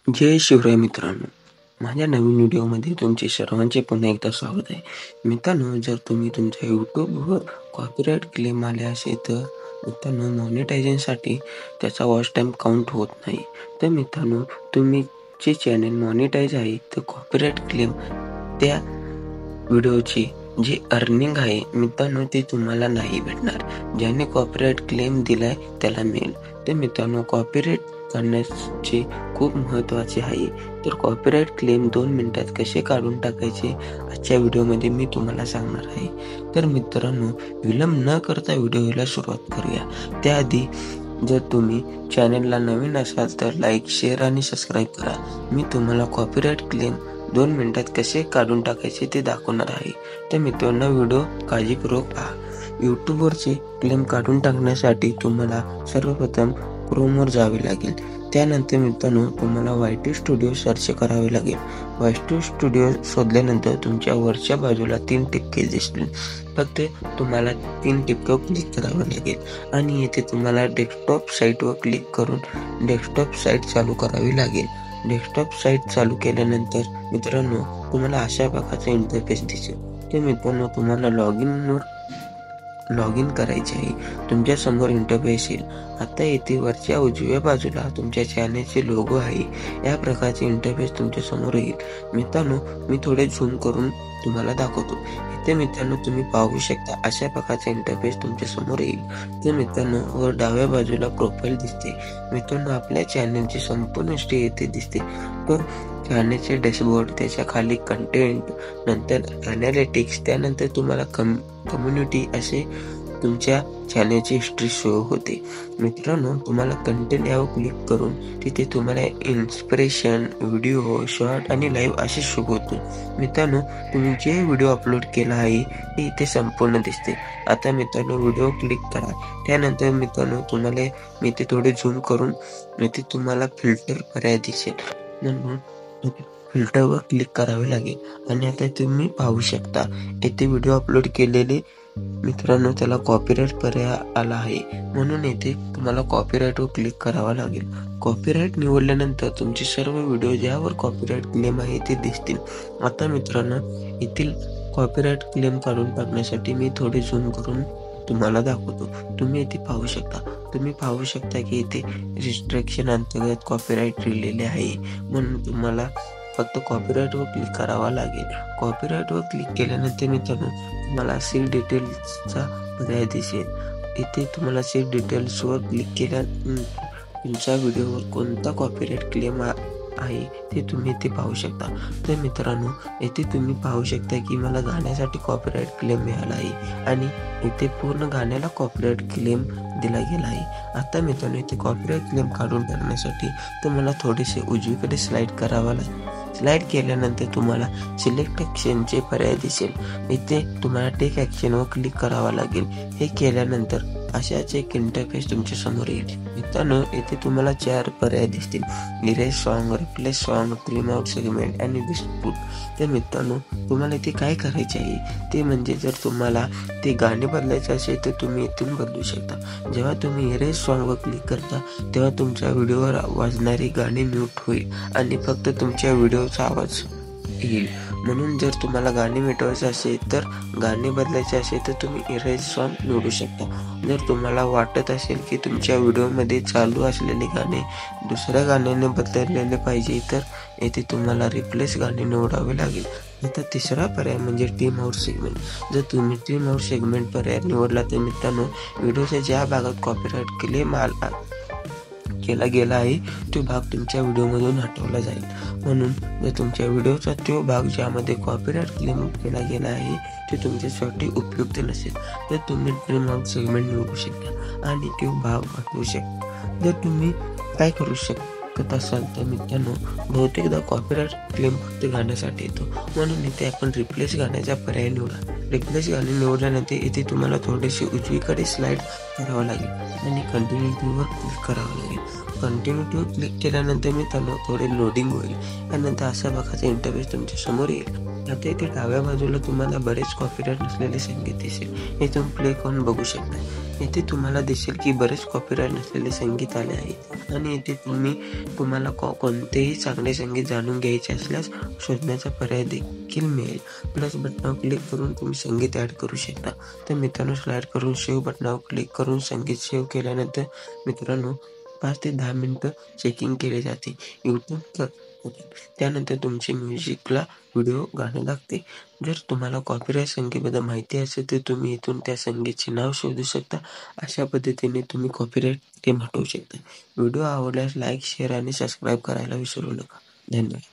जय शिवराय मित्रांनो, माझ्या नवीन व्हिडिओमध्ये तुमचे सर्वांचे पुन्हा एकदा स्वागत आहे. मित्रांनो, जर तुम्ही तुमच्या YouTubeवर कॉपीराइट क्लेम आले असेल तर मित्रांनो मॉनिटायझेशनसाठी त्याचा वॉच टाईम काउंट होत नाही. तर मित्रांनो, तुमचे चॅनल मॉनिटाईज आहे तर कॉपीराइट क्लेम त्या व्हिडिओची जी अर्निंग आहे मित्रांनो ते तुम्हाला नाही भेटणार. ज्याने कॉपीराइट क्लेम दिलाय त्याला मिळेल. तर मित्रांनो, कॉपीराइट करण्याचे खूप महत्त्वाचे आहे. तर कॉपीराइट क्लेम 2 मिनिटात कसे काढून टाकायचे आजच्या व्हिडिओमध्ये मी तुम्हाला सांगणार आहे. तर मित्रांनो, विलंब न करता व्हिडिओला सुरुवात करूया. त्याआधी जर तुम्ही चॅनलला नवीन असाल तर लाईक, शेअर आणि सबस्क्राईब करा. मी तुम्हाला कॉपीराइट क्लेम 2 मिनिटात कसे काढून टाकायचे ते दाखवणार आहे. तर मित्रांनो, व्हिडिओ काळजीपूर्वक पहा. यूट्यूबवरचे क्लेम काढून टाकण्यासाठी तुम्हाला सर्वप्रथम क्रोमवर जावे लागेल. त्यानंतर मित्रांनो तुम्हाला YT स्टुडिओ सर्च करावे लागेल. YT स्टुडिओ शोधल्यानंतर तुमच्या वरच्या बाजूला 3 टिपके दिसतील. फक्त तुम्हाला 3 टिपक्यावर क्लिक करावं लागेल आणि येथे तुम्हाला डेस्कटॉप साईटवर क्लिक करून डेस्कटॉप साईट चालू करावी लागेल. डेस्कटॉप साईट चालू केल्यानंतर मित्रांनो तुम्हाला अशा प्रकारचा इंटरफेस दिसेल. तर मित्रांनो तुम्हाला लॉग इन करायचे आहे. तुमच्या समोर इंटरफेस येईल. आता येथे वरच्या उजव्या बाजूला तुमच्या चॅनलचे लोगो आहे. या प्रकारचे इंटरफेस तुमच्या समोर येईल. मित्रांनो, मी थोडे झूम करून तुम्हाला दाखवतो. इथे मित्रांनो तुम्ही पाहू शकता अशा प्रकारचा इंटरफेस तुमच्या समोर येईल. तर मित्रांनो, वर डाव्या बाजूला प्रोफाईल दिसते. मित्रांनो, आपल्या चॅनलची संपूर्ण हिस्ट्री येथे दिसते. तर चॅनलचे डॅशबोर्ड, त्याच्या खाली कंटेंट, नंतर ॲनालिटिक्स, त्यानंतर तुम्हाला कम्युनिटी असे तुमच्या चॅनलची हिस्ट्री शो होते. मित्रांनो, तुम्हाला कंटेंट यावर क्लिक करून तिथे तुम्हाला इन्स्पिरेशन, व्हिडिओ, शॉर्ट आणि लाईव्ह असे शो होते. मित्रांनो, तुम्ही जे व्हिडिओ अपलोड केला आहे ते इथे संपूर्ण दिसते. आता मित्रांनो व्हिडिओ क्लिक करा. त्यानंतर मित्रांनो तुम्हाला मी इथे थोडे झूम करून इथे तुम्हाला फिल्टर पर्याय दिसेल. म्हणून फिल्टरवर क्लिक करावे लागेल आणि आता तुम्ही पाहू शकता येथे व्हिडिओ अपलोड केलेले मित्रांनो त्याला कॉपीराइट पर्याय आला आहे. म्हणून येथे तुम्हाला कॉपीराइटवर क्लिक करावा लागेल. कॉपीराइट निवडल्यानंतर तुमचे सर्व व्हिडिओ ज्यावर कॉपीराइट क्लेम आहे ते दिसतील. आता मित्रांनो, येथील कॉपीराइट क्लेम काढून टाकण्यासाठी मी थोडे झूम करून तुम्हाला दाखवतो. तुम्ही इथे पाहू शकता. तुम्ही पाहू शकता की इथे रिस्ट्रिक्शन अंतर्गत कॉपीराइट लिहिलेले आहे. म्हणून तुम्हाला फक्त कॉपीराइटवर क्लिक करावा लागेल. कॉपीराइटवर क्लिक केल्यानंतर मित्रांनो तुम्हाला सी डिटेल्सचा पर्याय दिसेल. इथे तुम्हाला सी डिटेल्सवर क्लिक केल्यानंतर तुमच्या व्हिडिओवर कोणता कॉपीराइट क्लेम आहे ते तुम्ही इथे पाहू शकता. तर मित्रांनो, येथे तुम्ही पाहू शकता की मला गाण्यासाठी कॉपीराइट क्लेम मिळाला आहे आणि इथे पूर्ण गाण्याला कॉपीराइट क्लेम दिला गेला आहे. आता मित्रांनो, इथे कॉपीराइट क्लेम काढून टाकण्यासाठी तुम्हाला थोडेसे उजवीकडे स्लाइड करावा लागेल. स्लाइड केल्यानंतर तुम्हाला सिलेक्ट ॲक्शनचे पर्याय दिसेल. इथे तुम्हाला टेक ॲक्शनवर क्लिक करावा लागेल. हे केल्यानंतर अशाच एक इंटरफेस तुमच्या समोर येईल. मित्रांनो, येथे तुम्हाला 4 पर्याय दिसतील. Erase song, replace song, clean out segment आणि डिस्प्यूट. तर मित्रांनो, तुम्हाला इथे काय करायचे आहे ते म्हणजे जर तुम्हाला ते गाणे बदलायचे असेल तर तुम्ही इथून बदलू शकता. जेव्हा तुम्ही इरेज सॉन्गवर क्लिक करता तेव्हा तुमच्या व्हिडिओवर वाजणारी गाणी म्यूट होईल आणि फक्त तुमच्या व्हिडिओचा आवाज येईल. म्हणून जर तुम्हाला गाणे मिटवायचे असेल तर गाणे बदलायचे असेल तर तुम्ही इरेज सॉन्ग निवडू शकता. जर तुम्हाला वाटत असेल की तुमच्या व्हिडिओमध्ये चालू असलेले गाणे दुसऱ्या गाण्याने बदललेले पाहिजे तर येथे तुम्हाला रिप्लेस गाणे निवडावे लागेल. आता तिसरा पर्याय म्हणजे टीम आउट सेगमेंट. जर तुम्ही टीम आउट सेगमेंट पर्याय निवडला तर मित्रांनो व्हिडिओच्या ज्या भागात कॉपीराइट क्लेम केला गेला आहे तो भाग तुमच्या व्हिडिओमधून हटवला जाईल. म्हणून जर तुमच्या व्हिडिओचा तो भाग ज्यामध्ये कॉपीराइट क्लेम केला गेला आहे ते तुमच्यासाठी उपयुक्त नसेल तर तुम्ही टीम आउट सेगमेंट निवडू शकता आणि तो भाग हटवू शकता. जर तुम्ही काय करू शकत असाल तर मित्रांनो, बहुतेकदा कॉपीराइट क्लेम फक्त गाण्यासाठी येतो. म्हणून इथे आपण रिप्लेस गाण्याचा पर्याय निवडा. रिप्लेस गाणे निवडल्यानंतर इथे तुम्हाला थोडेसे उजवीकडे स्लाइड करावं लागेल आणि कंटिन्यूवर क्लिक करावं लागेल. कंटिन्यू क्लिक केल्यानंतर मित्रांनो थोडे लोडिंग होईल. त्यानंतर अशा प्रकारचा इंटरफेस तुमच्या समोर येईल. आता इथे डाव्या बाजूला तुम्हाला बरेच कॉपीराइट नसलेले संगीत दिसेल. हे तुम्ही प्ले करून बघू शकता. इथे तुम्हाला दिसेल की बरेच कॉपीराइट नसलेले संगीत आले आहे आणि इथे तुम्हाला कोणतेही चांगले संगीत जाणून घ्यायचे असल्यास शोधण्याचा पर्याय देखील मिळेल. प्लस बटनावर क्लिक करून तुम्ही संगीत ॲड करू शकता. तर मित्रांनो स्लाइड करून सेव्ह बटनावर क्लिक करून संगीत सेव्ह केल्यानंतर मित्रांनो 5 ते 10 मिनिटं चेकिंग केले जाते. यूट्यूब त्यानंतर तुमचे म्युझिकला व्हिडिओ गाणं लागते. जर तुम्हाला कॉपीराइट संगीतबद्दल माहिती असेल तर तुम्ही इथून त्या संगीतचे नाव शोधू शकता. अशा पद्धतीने तुम्ही कॉपीराइट क्लेम हटवू शकता. व्हिडिओ आवडल्यास लाईक, शेअर आणि सबस्क्राईब करायला विसरू नका. धन्यवाद.